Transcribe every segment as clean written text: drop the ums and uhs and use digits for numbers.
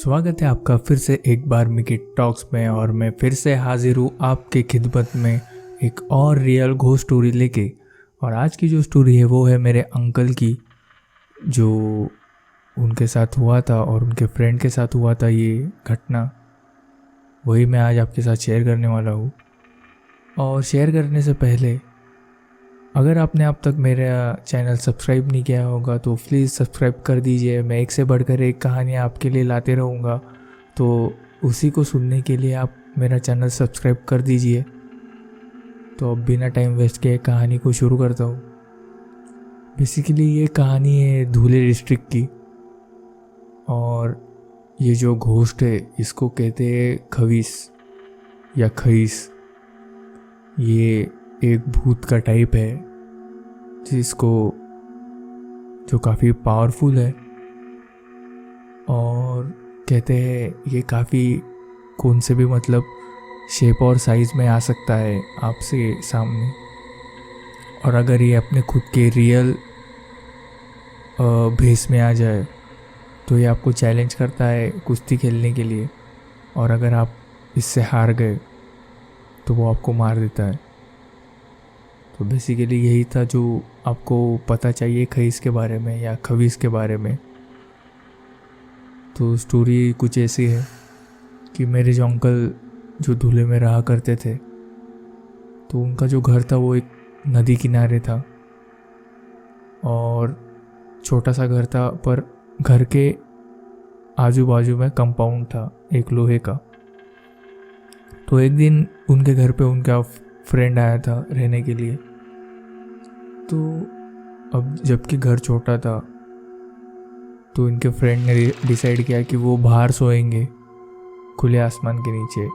स्वागत है आपका फिर से एक बार मिकी टॉक्स में। और मैं फिर से हाजिर हूँ आपके खिदमत में एक और रियल घोस्ट स्टोरी लेके। और आज की जो स्टोरी है वो है मेरे अंकल की, जो उनके साथ हुआ था और उनके फ्रेंड के साथ हुआ था। ये घटना वही मैं आज आपके साथ शेयर करने वाला हूँ। और शेयर करने से पहले अगर आपने अब तक मेरा चैनल सब्सक्राइब नहीं किया होगा तो प्लीज़ सब्सक्राइब कर दीजिए। मैं एक से बढ़कर एक कहानियाँ आपके लिए लाते रहूँगा, तो उसी को सुनने के लिए आप मेरा चैनल सब्सक्राइब कर दीजिए। तो अब बिना टाइम वेस्ट किए कहानी को शुरू करता हूँ। बेसिकली ये कहानी है धुले डिस्ट्रिक्ट की, और ये जो घोस्ट है इसको कहते हैं खवीस या खईस। ये एक भूत का टाइप है जिसको जो काफ़ी पावरफुल है, और कहते हैं ये काफ़ी कौन से भी मतलब शेप और साइज़ में आ सकता है आपसे सामने। और अगर ये अपने खुद के रियल भेस में आ जाए तो ये आपको चैलेंज करता है कुश्ती खेलने के लिए, और अगर आप इससे हार गए तो वो आपको मार देता है। तो बेसिकली यही था जो आपको पता चाहिए खईस के बारे में या खवीस के बारे में। तो स्टोरी कुछ ऐसी है कि मेरे जो अंकल जो धुले में रहा करते थे, तो उनका जो घर था वो एक नदी किनारे था, और छोटा सा घर था, पर घर के आजू बाजू में कंपाउंड था एक लोहे का। तो एक दिन उनके घर पे उनका फ्रेंड आया था रहने के लिए। तो अब जबकि घर छोटा था तो इनके फ्रेंड ने डिसाइड किया कि वो बाहर सोएंगे खुले आसमान के नीचे।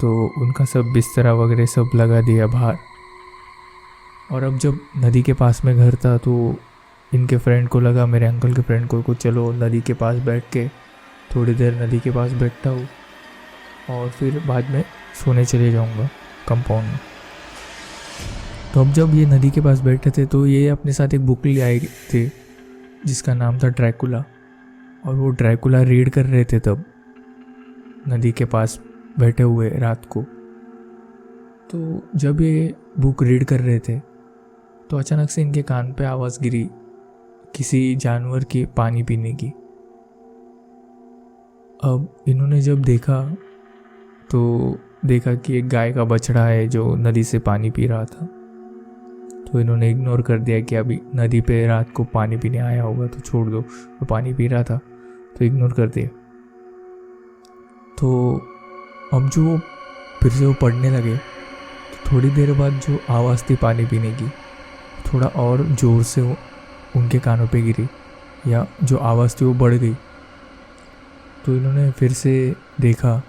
तो उनका सब बिस्तरा वगैरह सब लगा दिया बाहर। और अब जब नदी के पास में घर था तो इनके फ्रेंड को लगा, मेरे अंकल के फ्रेंड को चलो नदी के पास बैठ के थोड़ी देर नदी के पास बैठता हूँ और फिर बाद में सोने चले जाऊँगा कंपाउंड में। तो अब जब ये नदी के पास बैठे थे तो ये अपने साथ एक बुक ले आए थे जिसका नाम था ड्रैकुला। और वो ड्रैकुला रीड कर रहे थे तब नदी के पास बैठे हुए रात को। तो जब ये बुक रीड कर रहे थे तो अचानक से इनके कान पे आवाज़ गिरी किसी जानवर की पानी पीने की। अब इन्होंने जब देखा तो देखा कि एक गाय का बछड़ा है जो नदी से पानी पी रहा था। तो इन्होंने इग्नोर कर दिया कि अभी नदी पे रात को पानी पीने आया होगा तो छोड़ दो, वो पानी पी रहा था तो इग्नोर कर दिया। तो अब जो वो फिर से वो पढ़ने लगे तो थोड़ी देर बाद जो आवाज़ थी पानी पीने की थोड़ा और ज़ोर से वो उनके कानों पे गिरी, या जो आवाज़ थी वो बढ़ गई। तो इन्होंने फिर से देखा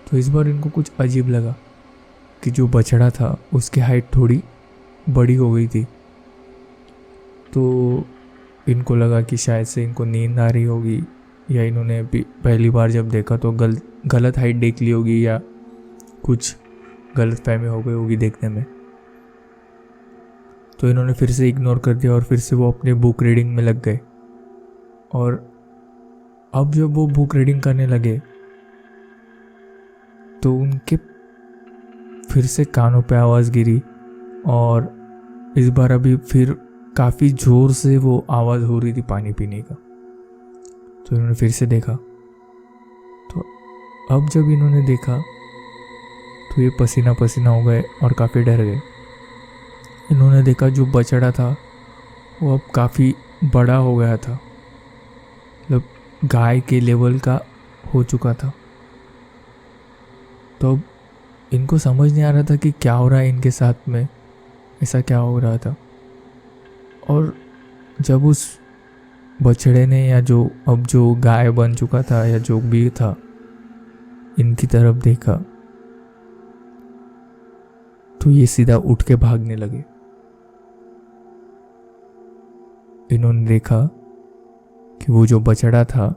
तो इस बार इनको कुछ अजीब लगा कि जो बछड़ा था उसकी हाइट थोड़ी बड़ी हो गई थी। तो इनको लगा कि शायद से इनको नींद आ रही होगी, या इन्होंने पहली बार जब देखा तो गलत हाइट देख ली होगी, या कुछ गलत फहमी हो गई होगी देखने में। तो इन्होंने फिर से इग्नोर कर दिया और फिर से वो अपने बुक रीडिंग में लग गए। और अब जब वो बुक रीडिंग करने लगे तो उनके फिर से कानों पे आवाज़ गिरी, और इस बार अभी फिर काफ़ी ज़ोर से वो आवाज़ हो रही थी पानी पीने का। तो इन्होंने फिर से देखा। तो अब जब इन्होंने देखा तो ये पसीना पसीना हो गए और काफ़ी डर गए। इन्होंने देखा जो बछड़ा था वो अब काफ़ी बड़ा हो गया था, मतलब गाय के लेवल का हो चुका था। तो अब इनको समझ नहीं आ रहा था कि क्या हो रहा है इनके साथ में, ऐसा क्या हो रहा था। और जब उस बछड़े ने या जो अब जो गाय बन चुका था या जो भी था इनकी तरफ देखा तो ये सीधा उठ के भागने लगे। इन्होंने देखा कि वो जो बछड़ा था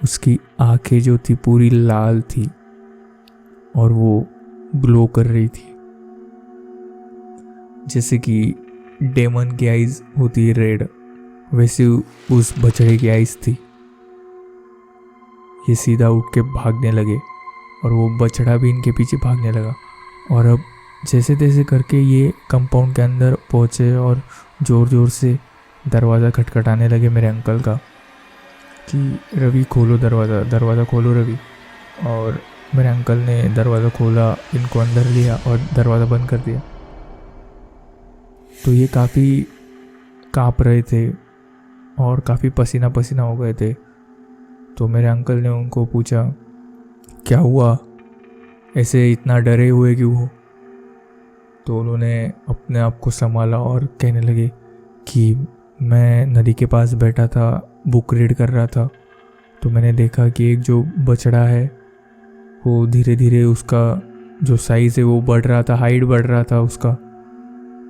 उसकी आंखें जो थी पूरी लाल थी और वो ग्लो कर रही थी, जैसे कि डेमन की आइज होती है रेड, वैसे उस बछड़े की आइज थी। ये सीधा उठ के भागने लगे और वो बछड़ा भी इनके पीछे भागने लगा। और अब जैसे तैसे करके ये कंपाउंड के अंदर पहुँचे और ज़ोर ज़ोर से दरवाज़ा खटखटाने लगे मेरे अंकल का कि रवि खोलो दरवाज़ा, दरवाज़ा खोलो रवि। और मेरे अंकल ने दरवाज़ा खोला, इनको अंदर लिया और दरवाज़ा बंद कर दिया। तो ये काफ़ी काँप रहे थे और काफ़ी पसीना पसीना हो गए थे। तो मेरे अंकल ने उनको पूछा, क्या हुआ, ऐसे इतना डरे हुए क्यों हो? तो उन्होंने अपने आप को संभाला और कहने लगे कि मैं नदी के पास बैठा था, बुक रीड कर रहा था, तो मैंने देखा कि एक जो बछड़ा है वो धीरे धीरे उसका जो साइज़ है वो बढ़ रहा था, हाइट बढ़ रहा था उसका।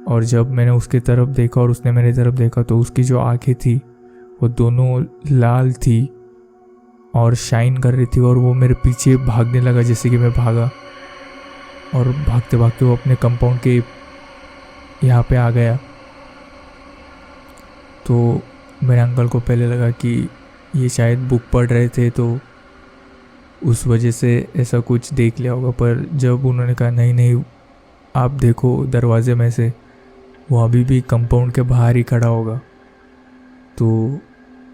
और जब मैंने उसके तरफ देखा और उसने मेरी तरफ देखा तो उसकी जो आँखें थी वो दोनों लाल थी और शाइन कर रही थी। और वो मेरे पीछे भागने लगा जैसे कि मैं भागा, और भागते भागते वो अपने कंपाउंड के यहाँ पे आ गया। तो मेरे अंकल को पहले लगा कि ये शायद बुक पढ़ रहे थे तो उस वजह से ऐसा कुछ देख लिया होगा। पर जब उन्होंने कहा नहीं नहीं आप देखो दरवाजे में से, वो अभी भी कंपाउंड के बाहर ही खड़ा होगा, तो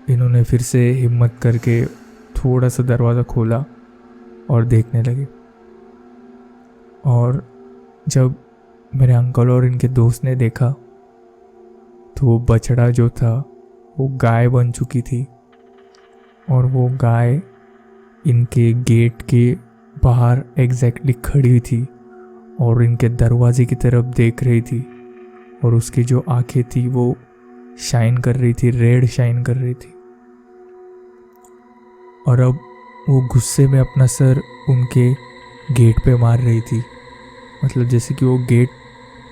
इन्होंने फिर से हिम्मत करके थोड़ा सा दरवाज़ा खोला और देखने लगे। और जब मेरे अंकल और इनके दोस्त ने देखा तो वो बछड़ा जो था वो गाय बन चुकी थी और वो गाय इनके गेट के बाहर एग्जैक्टली खड़ी थी और इनके दरवाजे की तरफ देख रही थी। और उसकी जो आंखें थी वो शाइन कर रही थी, रेड शाइन कर रही थी। और अब वो गुस्से में अपना सर उनके गेट पे मार रही थी, मतलब जैसे कि वो गेट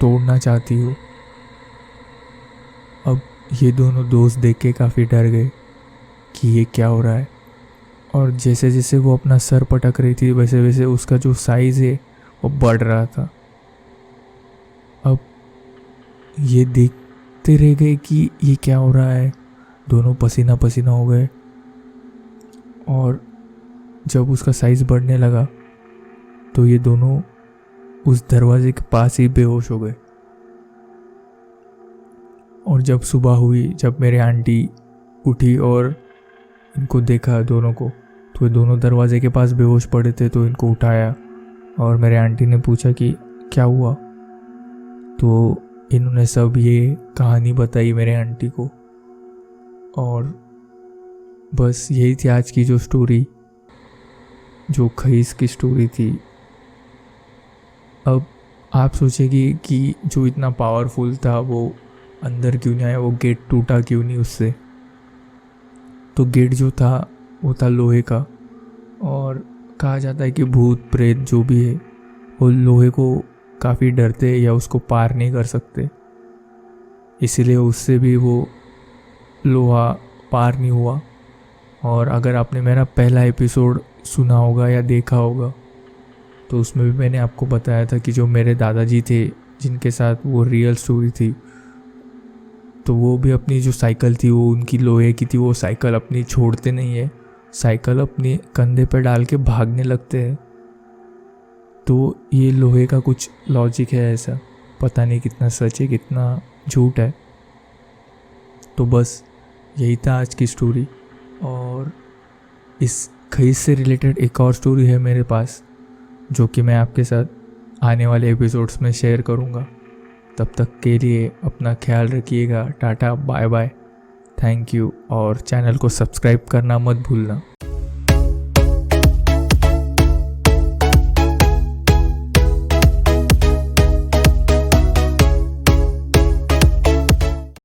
तोड़ना चाहती हो। अब ये दोनों दोस्त देख के काफ़ी डर गए कि ये क्या हो रहा है। और जैसे जैसे वो अपना सर पटक रही थी वैसे वैसे उसका जो साइज़ है वो बढ़ रहा था। अब ये देखते रह गए कि ये क्या हो रहा है, दोनों पसीना पसीना हो गए। और जब उसका साइज़ बढ़ने लगा तो ये दोनों उस दरवाजे के पास ही बेहोश हो गए। और जब सुबह हुई, जब मेरे आंटी उठी और इनको देखा दोनों को, तो ये दोनों दरवाजे के पास बेहोश पड़े थे। तो इनको उठाया और मेरे आंटी ने पूछा कि क्या हुआ। तो इन्होंने सब ये कहानी बताई मेरे आंटी को। और बस यही थी आज की जो स्टोरी, जो खईस की स्टोरी थी। अब आप सोचेंगे कि जो इतना पावरफुल था वो अंदर क्यों नहीं आया, वो गेट टूटा क्यों नहीं उससे। तो गेट जो था वो था लोहे का, और कहा जाता है कि भूत प्रेत जो भी है वो लोहे को काफ़ी डरते हैं या उसको पार नहीं कर सकते, इसीलिए उससे भी वो लोहा पार नहीं हुआ। और अगर आपने मेरा पहला एपिसोड सुना होगा या देखा होगा तो उसमें भी मैंने आपको बताया था कि जो मेरे दादाजी थे जिनके साथ वो रियल स्टोरी थी, तो वो भी अपनी जो साइकिल थी वो उनकी लोहे की थी। वो साइकिल अपनी छोड़ते नहीं है, साइकिल अपने कंधे पर डाल के भागने लगते हैं। तो ये लोहे का कुछ लॉजिक है ऐसा, पता नहीं कितना सच है कितना झूठ है। तो बस यही था आज की स्टोरी। और इस खईस से रिलेटेड एक और स्टोरी है मेरे पास जो कि मैं आपके साथ आने वाले एपिसोड्स में शेयर करूँगा। तब तक के लिए अपना ख्याल रखिएगा। Tata bye bye, thank you. और चैनल को सब्सक्राइब करना मत भूलना।